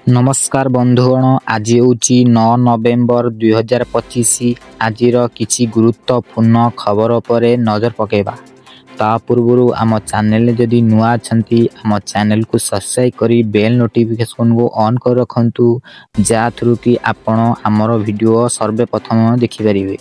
नमस्कार बंधुगण आज हूँ 9 नवेम्बर 2025 आज किसी गुरुत्वपूर्ण खबर पर नजर पकेबा। ता पूर्व आम चैनल जदि नुआ छंती आम चैनल को सब्सक्राइब करी बेल नोटिफिकेशन को ऑन कर रखंतु जा थ्रू कि आपण आमर वीडियो सर्वप्रथम देखि परिबे।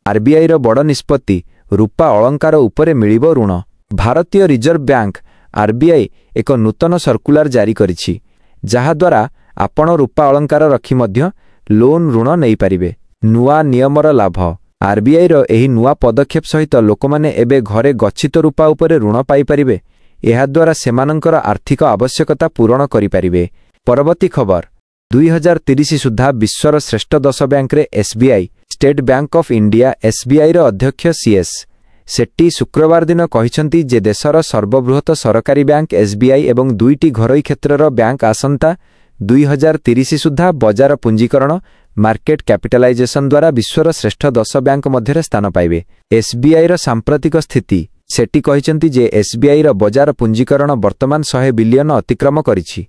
आरबीआई रो बड़ निष्पत्ति रूपा अलंकार उपरे मिलिबो ऋण। भारतीय रिजर्व बैंक आरबीआई एक नूतन सर्कुलर जारी करिछि जहा द्वारा आपण रूपा अलंकार रखी मध्य लोन ऋण नहीं पारिबे। नुआ नियमर लाभ आरबीआई रो एही नुआ पदक्षेप सहित लोकमाने एबे घरे गच्छित रूपा उपरे ऋण पाई पारिबे। एहा द्वारा सेमानंकर आर्थिक आवश्यकता पूरण करि पारिबे। परवर्ती खबर 2030 सुधा विश्वर श्रेष्ठ 10 बैंक रे SBI state bank of India SBI रो अध्यक्ष सीएस सेट्टी शुक्रवार दिन कहिसंती जे देशर सर्वबृहत सरकारी बैंक एसबीआई एवं दुईटी घरोई क्षेत्रर बैंक आसंता 2030 सुधा बजार पुंजीकरण मार्केट कैपिटलाइजेशन द्वारा विश्वर श्रेष्ठ 10 बैंक मध्य स्थान पाइबे। एसबीआई रो सांप्रतिक स्थिति सेट्टी कहिसंती जे एसबीआई रो बजार पुंजीकरण वर्तमान 100 बिलियन अतिक्रम करिछि।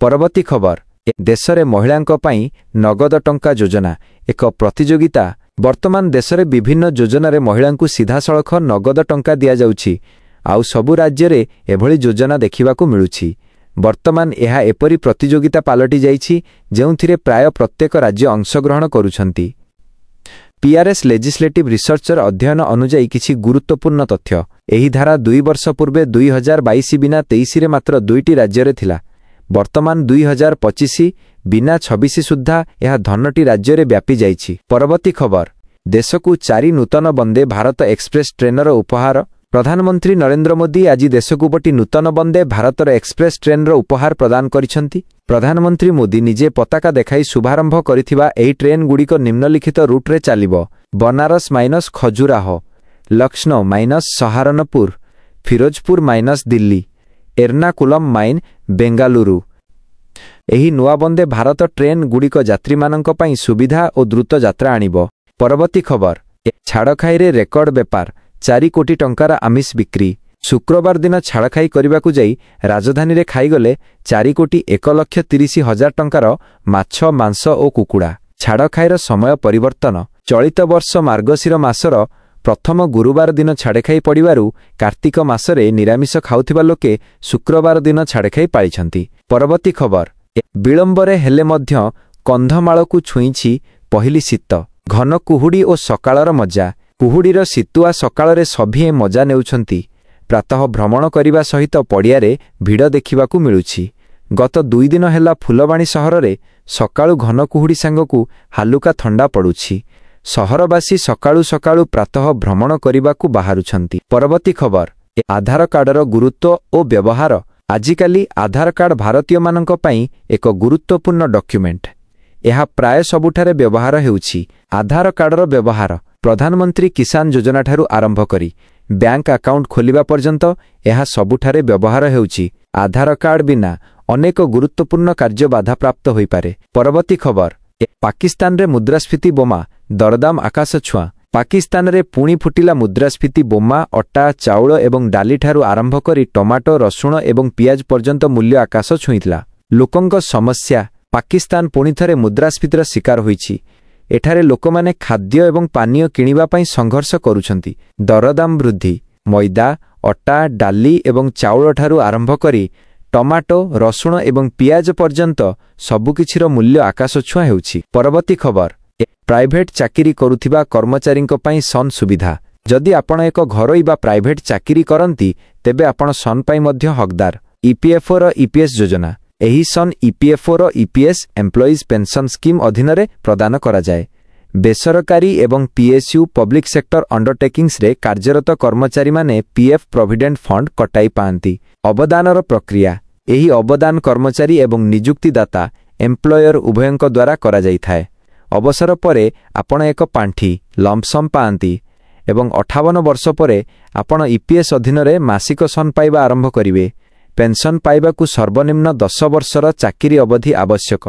परवर्ती खबर देशरे महिलांक पई नगद टंका योजना एक प्रतियोगिता। वर्तमान देशरे विभिन्न योजनारे महिलांकु सीधासळख नगद टंका दिया जाउछि। आउ सबु राज्यरे एभଳି योजना देखिबाकू मिलुछि। वर्तमान एहा एपरी प्रतियोगिता पालटी जाइछि जेउथिरे प्राय प्रत्येक राज्य अंशग्रहण करुछंती। पीआरएस लेजिस्लेटिव रिसर्चर अध्ययन अनुଯାयी किछि गुरुत्वपूर्ण तथ्य एही धारा 2 वर्ष पूर्वे 2022 बिना 23 रे मात्र 2टी राज्यरे थिला। वर्तमान 2025 बिना 26 सुधा यह 10टी राज्य व्यापी जाइछि। परवर्ती खबर देशकू 4 नूतन वंदे भारत एक्सप्रेस ट्रेनर उपहार। प्रधानमंत्री नरेंद्र मोदी आज देशकू गोटी नूतन वंदे भारतर एक्सप्रेस ट्रेनर उपहार प्रदान करिसंती। प्रधानमंत्री मोदी निजे पताका देखाई शुभारंभ करिथिबा एही ट्रेन गुड़िक निम्नलिखित रूट रे चलिबो। Banaras minus Khajuraho, Lucknow minus Saharanpur, Firozpur minus Delhi, Ernakulam minus Bengaluru. एही नुआ वंदे भारत ट्रेन गुड़िक यात्री मानक पई सुविधा और द्रुत यात्रा आनिबो। परवर्ती खबर छाड़खाई रे रेकर्ड बेपार 4 कोटी टंकार आमिष बिक्री। शुक्रवार दिन छाड़खाई करबाकू जाई राजधानी रे खाईगले 4 कोटी 1,30,000 टंकार माछ मांस और कुकुड़ा। छाड़खाईर समय परिवर्तन चलित वर्ष मार्गशीर मासर प्रथम गुरुवार दिन छाड़खाई पड़िबारु कार्तिक मासरे निरामिष खाउथिबा लोके शुक्रवार दिन छाड़खाई पाळिछंती। परवर्ती खबर विलंबरे हेले मध्य कंधमाळकू छुईछि पहिली शीत। घन कुहुडी और सकाळर मजा। कुहुडीर शीतुआ सकाळरे सभिए मजा नेउछंती। प्रातः भ्रमण करिबा सहित पड़ियारे भिड़ देखिबाकू मिलुछि। गत 2 दिन हेला फुलबाणी सहर रे सकाळु घन कुहुडी सांगकू हालुका ठंडा पड़ुछि। सहरवासी सकाळु सकाळु प्रातः भ्रमण करिबाकू बाहारुछंती। परवर्ती खबर आधार कार्डर गुरुत्व और व्यवहार। आजिकाली आधार कार्ड भारतीय मानक पई एक गुरुत्वपूर्ण डॉक्यूमेंट। यह प्राय सबुठारे व्यवहार हेउछि। आधार कार्डर व्यवहार प्रधानमंत्री किसान योजना ठारू आरंभ करी बैंक अकाउंट खोलिबा पर्यंत यह सबुठारे व्यवहार हेउछि। आधार कार्ड बिना अनेक गुरुत्वपूर्ण कार्य बाधा प्राप्त होई पारे। परवर्ती खबर पाकिस्तान रे मुद्रास्फीति बोमा दरदाम आकाश छुआ। पाकिस्तान रे पुणी फुटिला मुद्रास्फीति बोमा अटा चाउल एवं डाली ठारू आरंभ करी टमाटो रसुण एवं पियाज पर्यंत मूल्य आकाश छुईला। लोकंक समस्या पाकिस्तान पुणी थरे मुद्रास्फीतिर शिकार होईछि। एठारे लोकमाने खाद्य एवं पानीय किनिबा पई संघर्ष करुछंती। दरदाम वृद्धि मैदा अटा डाली एवं चाउल ठारू आरंभ करी टमाटो रसुण एवं पियाज पर्यंत सबुकिछिर मूल्य आकाश छुआ हेउछि। परवर्ती खबर प्राइवेट चाकिरी करुथिबा कर्मचारींक पई सन सुविधा। जदि आपण एक घरोई बा प्राइवेट चाकिरी करंती तेबे आपण सन पई मध्य हकदार। ईपीएफओ रो ईपीएस योजना एही सन ईपीएफओ रो ईपीएस एम्प्लॉइज पेंशन स्कीम अधीन रे प्रदान करा जाए। बेसरकारी एवं पीएसयू पब्लिक सेक्टर अंडरटेकिंग्स रे कार्यरत कर्मचारी माने पीएफ प्रोविडेंट फंड कटाई पांती। अवदानर प्रक्रिया एही अवदान कर्मचारी एवं नियुक्तिदाता एम्प्लॉयर उभयंक द्वारा करा जाई थाए। अवसर परे आपण एक पांठी लंपसम पांती एवं 58 वर्ष परे आपण ईपीएस अधीन रे मासिक सन पाइबा आरंभ करिवे। पेंशन पाइबाकू सर्वनिम्न 10 वर्षर चाकिरी अवधि आवश्यक।